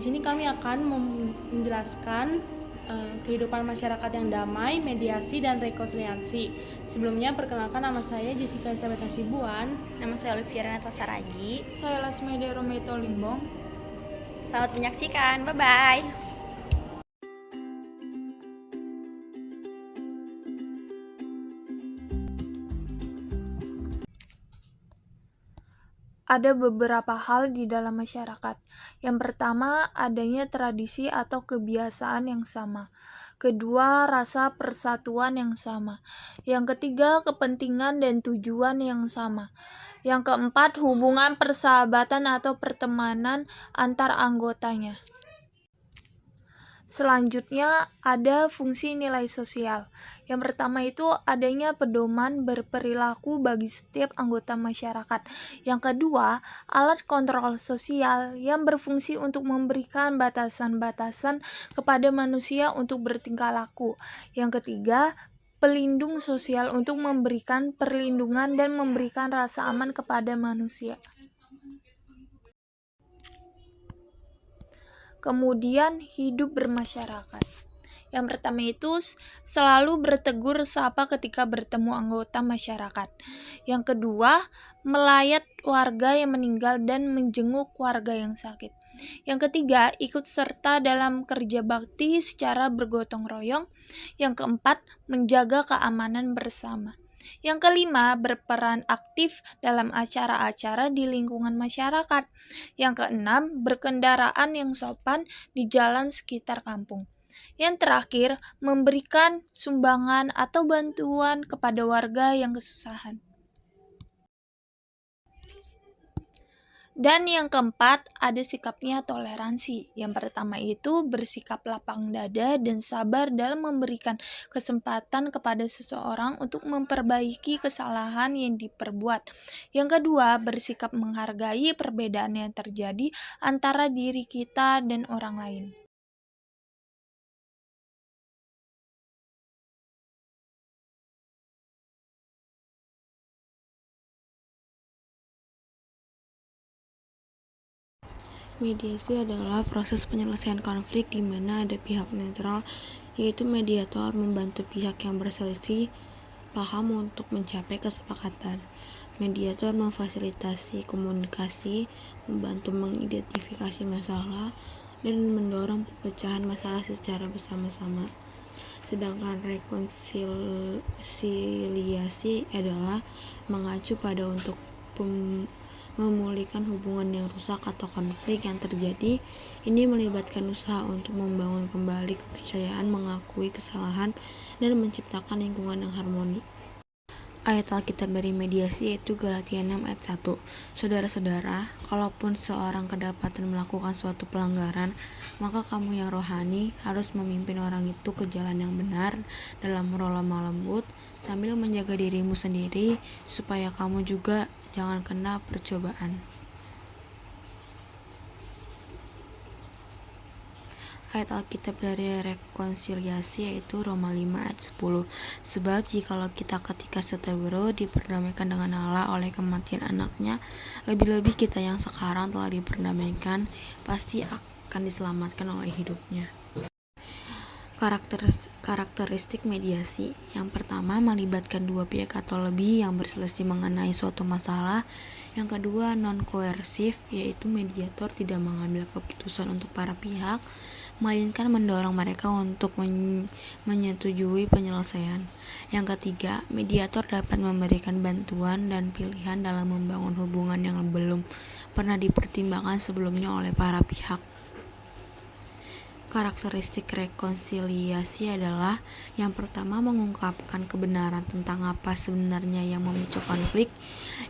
Di sini kami akan menjelaskan kehidupan masyarakat yang damai, mediasi, dan rekonsiliasi. Sebelumnya, perkenalkan nama saya Jessica Elizabeth Hasibuan. Nama saya Olivia Renata Saragi. Saya Lasmede Rometo Limbong. Selamat menyaksikan, bye-bye. Ada beberapa hal di dalam masyarakat. Yang pertama, adanya tradisi atau kebiasaan yang sama. Kedua, rasa persatuan yang sama. Yang ketiga, kepentingan dan tujuan yang sama. Yang keempat, hubungan persahabatan atau pertemanan antar anggotanya. Selanjutnya, ada fungsi nilai sosial. Yang pertama itu adanya pedoman berperilaku bagi setiap anggota masyarakat. Yang kedua, alat kontrol sosial yang berfungsi untuk memberikan batasan-batasan kepada manusia untuk bertingkah laku. Yang ketiga, pelindung sosial untuk memberikan perlindungan dan memberikan rasa aman kepada manusia. Kemudian hidup bermasyarakat. Yang pertama itu selalu bertegur sapa ketika bertemu anggota masyarakat. Yang kedua, melayat warga yang meninggal dan menjenguk warga yang sakit. Yang ketiga, ikut serta dalam kerja bakti secara bergotong royong. Yang keempat, menjaga keamanan bersama. Yang kelima, berperan aktif dalam acara-acara di lingkungan masyarakat. Yang keenam, berkendaraan yang sopan di jalan sekitar kampung. Yang terakhir, memberikan sumbangan atau bantuan kepada warga yang kesusahan. Dan yang keempat, ada sikapnya toleransi. Yang pertama itu bersikap lapang dada dan sabar dalam memberikan kesempatan kepada seseorang untuk memperbaiki kesalahan yang diperbuat. Yang kedua, bersikap menghargai perbedaan yang terjadi antara diri kita dan orang lain. Mediasi adalah proses penyelesaian konflik di mana ada pihak netral, yaitu mediator, membantu pihak yang berselisih paham untuk mencapai kesepakatan. Mediator memfasilitasi komunikasi, membantu mengidentifikasi masalah, dan mendorong pemecahan masalah secara bersama-sama. Sedangkan rekonsiliasi adalah mengacu pada untuk memulihkan hubungan yang rusak atau konflik yang terjadi. Ini melibatkan usaha untuk membangun kembali kepercayaan, mengakui kesalahan, dan menciptakan lingkungan yang harmoni. Ayat Alkitab dari mediasi yaitu Galatia 6 ayat 1. Saudara-saudara, kalaupun seorang kedapatan melakukan suatu pelanggaran, maka kamu yang rohani harus memimpin orang itu ke jalan yang benar dalam roh lemah lembut, sambil menjaga dirimu sendiri, supaya kamu juga jangan kena percobaan. Ayat Alkitab dari rekonsiliasi yaitu Roma 5 ayat 10. Sebab jikalau kita ketika seteru diperdamaikan dengan Allah oleh kematian anaknya, lebih-lebih kita yang sekarang telah diperdamaikan pasti akan diselamatkan oleh hidupnya. Karakteristik mediasi. Yang pertama, melibatkan dua pihak atau lebih yang berselisih mengenai suatu masalah. Yang kedua, non-koersif, yaitu mediator tidak mengambil keputusan untuk para pihak, melainkan mendorong mereka untuk menyetujui penyelesaian. Yang ketiga, mediator dapat memberikan bantuan dan pilihan dalam membangun hubungan yang belum pernah dipertimbangkan sebelumnya oleh para pihak. Karakteristik rekonsiliasi adalah yang pertama, mengungkapkan kebenaran tentang apa sebenarnya yang memicu konflik.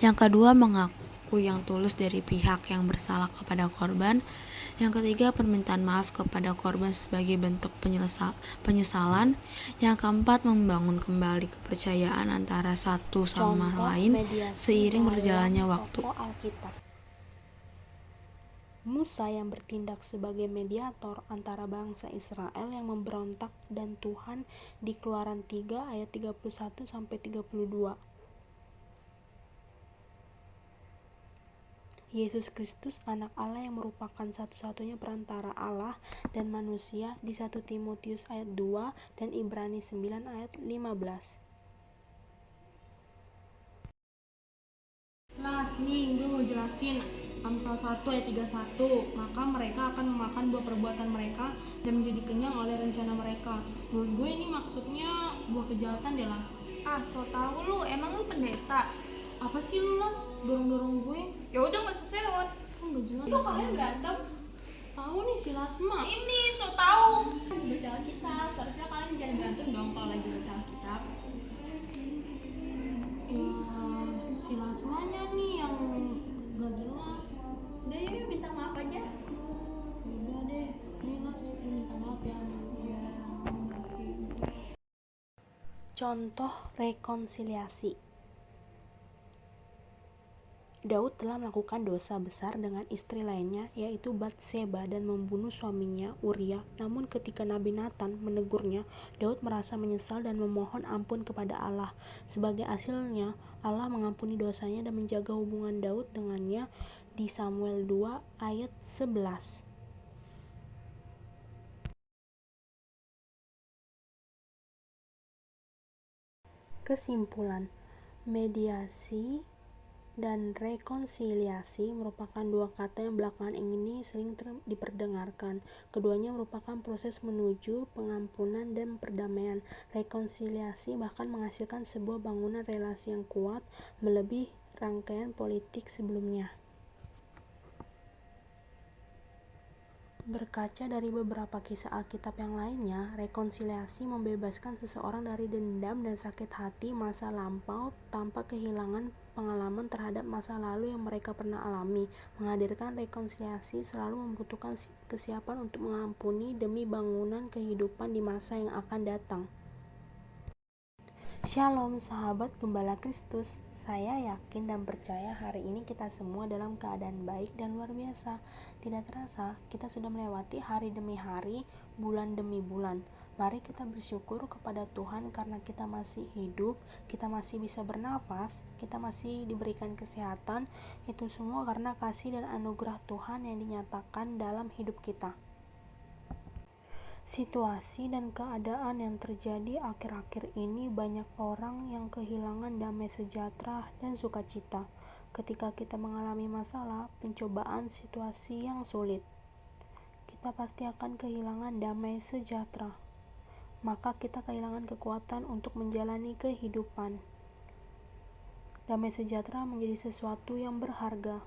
Yang kedua, mengaku yang tulus dari pihak yang bersalah kepada korban. Yang ketiga, permintaan maaf kepada korban sebagai bentuk penyesalan. Yang keempat, membangun kembali kepercayaan antara satu sama lain seiring berjalannya waktu. Musa yang bertindak sebagai mediator antara bangsa Israel yang memberontak dan Tuhan di Keluaran 3 ayat 31 sampai 32. Yesus Kristus anak Allah yang merupakan satu-satunya perantara Allah dan manusia di 1 Timotius ayat 2 dan Ibrani 9 ayat 15. Kelas, nih gue mau jelasin Amsal 1 ayat 31. Maka mereka akan memakan buah perbuatan mereka dan menjadi kenyang oleh rencana mereka. Menurut gue ini maksudnya buah kejahatan deh, Las. So tau lu, emang lu pendeta? Apa sih lu, Las? Dorong-dorong gue? Ya udah nggak usah sewot. Enggak jelas. Kok kalian berantem? Tahu nih si Lasma. Ini so tau. Baca Alkitab, seharusnya kalian jangan berantem dong kalau lagi baca Alkitab. Ya, si Lasmanya nih yang gak jelas. Udah yuk, minta maaf aja. Udah deh, nih Las, gue minta maaf ya. Contoh rekonsiliasi. Daud telah melakukan dosa besar dengan istri lainnya, yaitu Batseba, dan membunuh suaminya Uria. Namun ketika Nabi Nathan menegurnya, Daud merasa menyesal dan memohon ampun kepada Allah. Sebagai hasilnya, Allah mengampuni dosanya dan menjaga hubungan Daud dengannya di Samuel 2 ayat 11. Kesimpulan, mediasi dan rekonsiliasi merupakan dua kata yang belakangan ini sering diperdengarkan. Keduanya merupakan proses menuju pengampunan dan perdamaian. Rekonsiliasi bahkan menghasilkan sebuah bangunan relasi yang kuat melebihi rangkaian politik sebelumnya. Berkaca dari beberapa kisah Alkitab yang lainnya, rekonsiliasi membebaskan seseorang dari dendam dan sakit hati masa lampau tanpa kehilangan pengalaman terhadap masa lalu yang mereka pernah alami. Menghadirkan rekonsiliasi selalu membutuhkan kesiapan untuk mengampuni demi bangunan kehidupan di masa yang akan datang. Shalom sahabat Gembala Kristus, saya yakin dan percaya hari ini kita semua dalam keadaan baik dan luar biasa. Tidak terasa, kita sudah melewati hari demi hari, bulan demi bulan. Mari kita bersyukur kepada Tuhan karena kita masih hidup, kita masih bisa bernafas, kita masih diberikan kesehatan. Itu semua karena kasih dan anugerah Tuhan yang dinyatakan dalam hidup kita. Situasi dan keadaan yang terjadi akhir-akhir ini, banyak orang yang kehilangan damai sejahtera dan sukacita ketika kita mengalami masalah, pencobaan, situasi yang sulit. Kita pasti akan kehilangan damai sejahtera, maka kita kehilangan kekuatan untuk menjalani kehidupan. Damai sejahtera menjadi sesuatu yang berharga.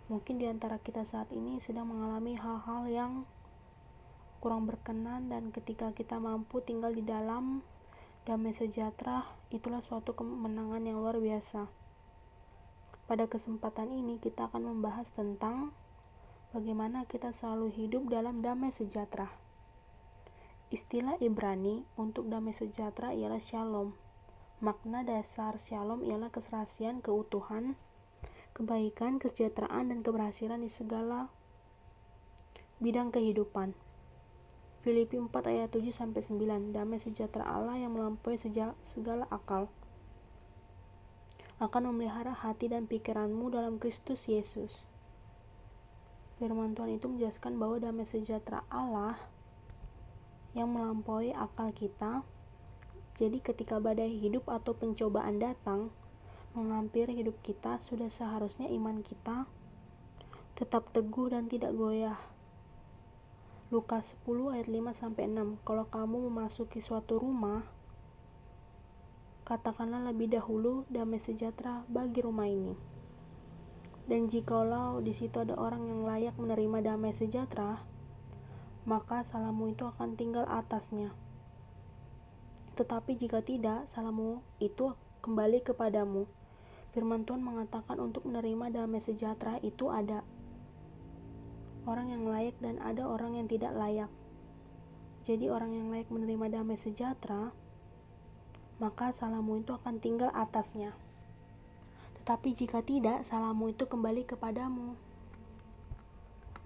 Mungkin di antara kita saat ini sedang mengalami hal-hal yang kurang berkenan, dan ketika kita mampu tinggal di dalam damai sejahtera, itulah suatu kemenangan yang luar biasa. Pada kesempatan ini kita akan membahas tentang bagaimana kita selalu hidup dalam damai sejahtera. Istilah Ibrani untuk damai sejahtera ialah shalom. Makna dasar shalom ialah keserasian, keutuhan, kebaikan, kesejahteraan, dan keberhasilan di segala bidang kehidupan. Filipi 4 ayat 7-9. Damai sejahtera Allah yang melampaui segala akal akan memelihara hati dan pikiranmu dalam Kristus Yesus. Firman Tuhan itu menjelaskan bahwa damai sejahtera Allah yang melampaui akal kita. Jadi ketika badai hidup atau pencobaan datang menghampiri hidup kita, sudah seharusnya iman kita tetap teguh dan tidak goyah. Lukas 10 ayat 5-6. Kalau kamu memasuki suatu rumah, katakanlah lebih dahulu damai sejahtera bagi rumah ini. Dan jikalau di situ ada orang yang layak menerima damai sejahtera, maka salammu itu akan tinggal atasnya. Tetapi jika tidak, salammu itu kembali kepadamu. Firman Tuhan mengatakan untuk menerima damai sejahtera itu ada orang yang layak dan ada orang yang tidak layak. Jadi orang yang layak menerima damai sejahtera, maka salammu itu akan tinggal atasnya. Tetapi jika tidak, salammu itu kembali kepadamu.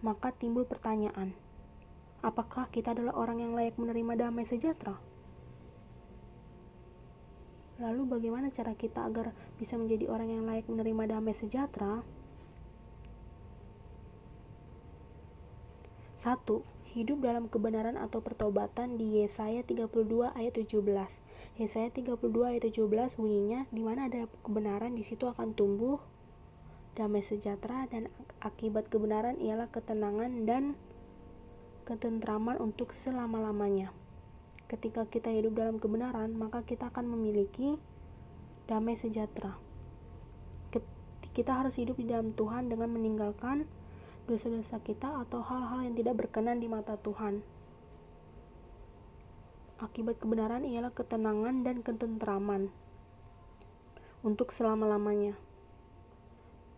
Maka timbul pertanyaan, apakah kita adalah orang yang layak menerima damai sejahtera? Lalu bagaimana cara kita agar bisa menjadi orang yang layak menerima damai sejahtera? 1. Hidup dalam kebenaran atau pertobatan di Yesaya 32 ayat 17. Yesaya 32 ayat 17 bunyinya, di mana ada kebenaran di situ akan tumbuh damai sejahtera, dan akibat kebenaran ialah ketenangan dan ketentraman untuk selama-lamanya. Ketika kita hidup dalam kebenaran, maka kita akan memiliki damai sejahtera. Kita harus hidup di dalam Tuhan dengan meninggalkan dosa-dosa kita atau hal-hal yang tidak berkenan di mata Tuhan. Akibat kebenaran ialah ketenangan dan ketentraman untuk selama-lamanya.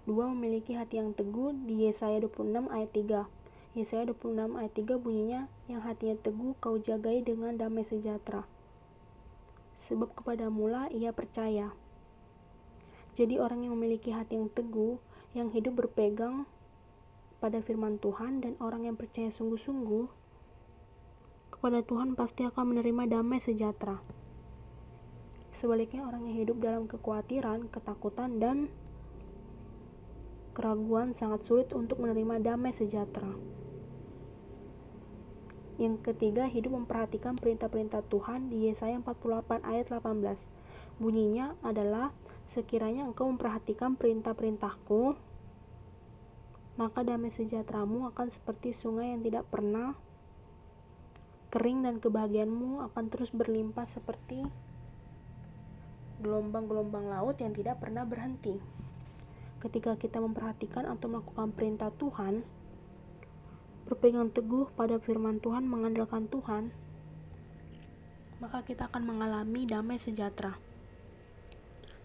2. Memiliki hati yang teguh di Yesaya 26 ayat 3. Yesaya 26 ayat 3 bunyinya, yang hatinya teguh kau jagai dengan damai sejahtera, sebab kepadamulah ia percaya. Jadi orang yang memiliki hati yang teguh, yang hidup berpegang pada firman Tuhan, dan orang yang percaya sungguh-sungguh kepada Tuhan pasti akan menerima damai sejahtera. Sebaliknya orang yang hidup dalam kekhawatiran, ketakutan, dan keraguan sangat sulit untuk menerima damai sejahtera. Yang ketiga, hidup memperhatikan perintah-perintah Tuhan di Yesaya 48 ayat 18. Bunyinya adalah, sekiranya engkau memperhatikan perintah-perintahku, maka damai sejahteramu akan seperti sungai yang tidak pernah kering, dan kebahagiaanmu akan terus berlimpah seperti gelombang-gelombang laut yang tidak pernah berhenti. Ketika kita memperhatikan atau melakukan perintah Tuhan, berpegang teguh pada firman Tuhan, mengandalkan Tuhan, maka kita akan mengalami damai sejahtera.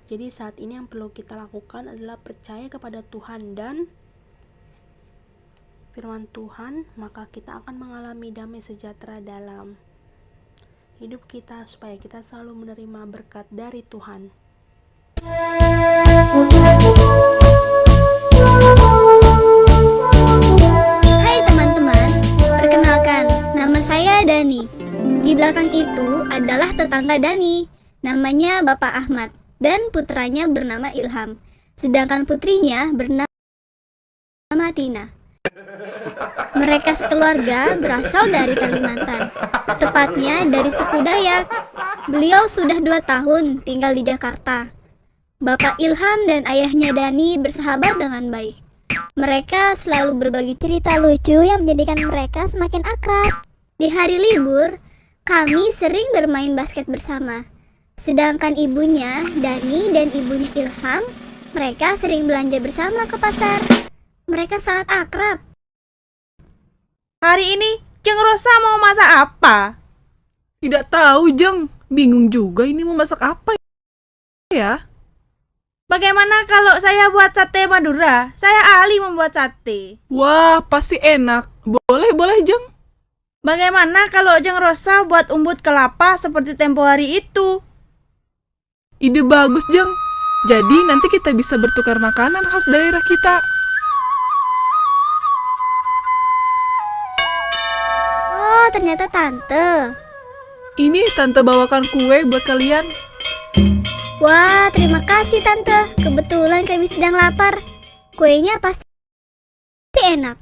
Jadi saat ini yang perlu kita lakukan adalah percaya kepada Tuhan dan firman Tuhan, maka kita akan mengalami damai sejahtera dalam hidup kita, supaya kita selalu menerima berkat dari Tuhan. Hai teman-teman, perkenalkan, nama saya Dani. Di belakang itu adalah tetangga Dani, namanya Bapak Ahmad, dan putranya bernama Ilham, sedangkan putrinya bernama Tina. Mereka sekeluarga berasal dari Kalimantan, tepatnya dari suku Dayak. Beliau sudah 2 tahun tinggal di Jakarta. Bapak Ilham dan ayahnya Dani bersahabat dengan baik. Mereka selalu berbagi cerita lucu yang menjadikan mereka semakin akrab. Di hari libur, kami sering bermain basket bersama. Sedangkan ibunya, Dani, dan ibunya Ilham, mereka sering belanja bersama ke pasar. Mereka sangat akrab. Hari ini Jeng Rosa mau masak apa? Tidak tahu, Jeng. Bingung juga ini mau masak apa ya. Bagaimana kalau saya buat sate Madura? Saya ahli membuat sate. Wah, pasti enak. Boleh, Jeng. Bagaimana kalau Jeng Rosa buat umbut kelapa seperti tempo hari itu? Ide bagus, Jeng. Jadi nanti kita bisa bertukar makanan khas daerah kita. Oh, ternyata tante. Ini tante bawakan kue buat kalian. Wah, terima kasih tante. Kebetulan kami sedang lapar. Kuenya pasti enak.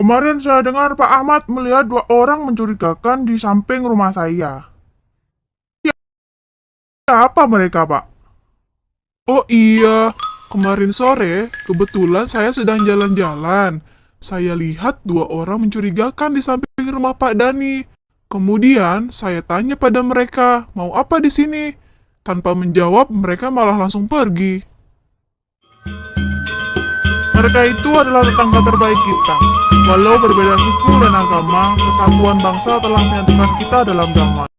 Kemarin saya dengar Pak Ahmad melihat 2 orang mencurigakan di samping rumah saya. Ya, apa mereka, Pak? Oh iya, kemarin sore kebetulan saya sedang jalan-jalan. Saya lihat 2 orang mencurigakan di samping rumah Pak Dani. Kemudian saya tanya pada mereka, mau apa di sini? Tanpa menjawab, mereka malah langsung pergi. Mereka itu adalah tetangga terbaik kita. Walau berbeda suku dan agama, kesatuan bangsa telah menyatukan kita dalam damai.